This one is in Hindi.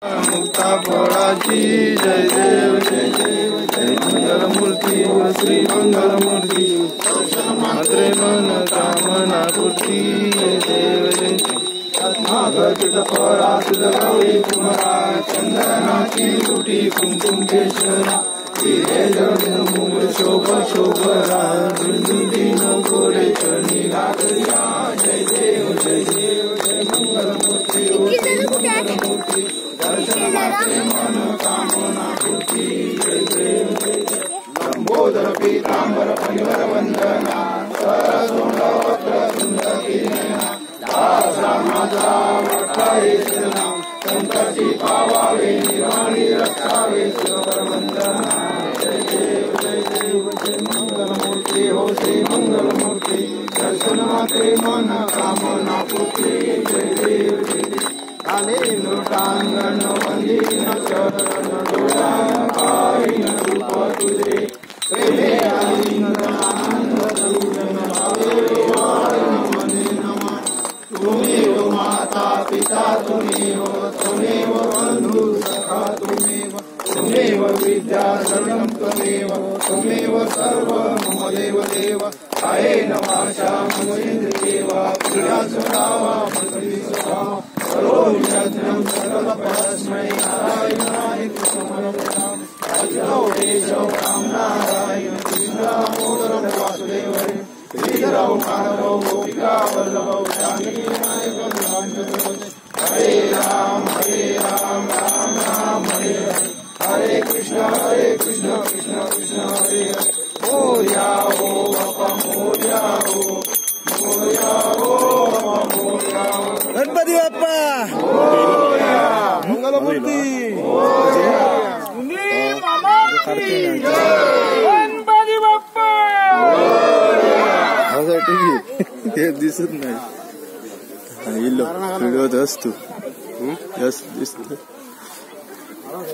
मुक्ता फळाची जय देव जय देव जय मंगलमूर्ती श्री मंगलमूर्ती मात्रे मन कामना पूर्ती जय देव जय आत्मागत फळात गौरी कुमारा चंदनाची कुटी कुंकुम केशरा मूल शोभ शोभरा दिन गोरे चरणी लागया जय देव जय देव जय मंगलमूर्ती मंगलमूर्ती दर्शनाचे मन कामना पूर्ती जय देव जय लंबोदर पीतांबर परिवर वंदना सरसोंड वक्र सुंदरी नयना दासा माझा वटाळे नाम संकटी पावावे निर्वाणी रक्षावे शिवर वंदना जय देव जय मंगलमूर्ती हो श्री मंगलमूर्ती दर्शन मात्रे मन कामना पूर्ती जय देव जय देव आले नृटांगण वंदीन चरण डोळ्यान पाहिन रूप तुझे प्रेमे आलिंगन आनंद तुझन भावे वाळीन मने नमा तुमेव माता पिता तुमेव त्वमेव बंधु सखा तुमेव विद्या सर्वं त्वमेव सर्व मम देव देव कायेन वाचा मनसेन्द्रियेव क्रिया स्वभावा मनसि स्वभावा करोमि यज्ञं सकलपरस्मै नारायणाय समर्पयामि अजो केशव राम नारायण कृष्ण दामोदरं वासुदेवं श्रीधरौ माधवौ गोपिका वल्लभौ जानकी नायकं रामचन्द्रं हरे राम राम राम हरे हरे हरे कृष्ण कृष्ण कृष्ण हरे हरे मोर्या हो बापा मोर्या हो गणपती बाप्पा मंगलमूर्ती गणपती बाप्पा टीव्ही दिसत नाही व्हिडिओ असतो दिसत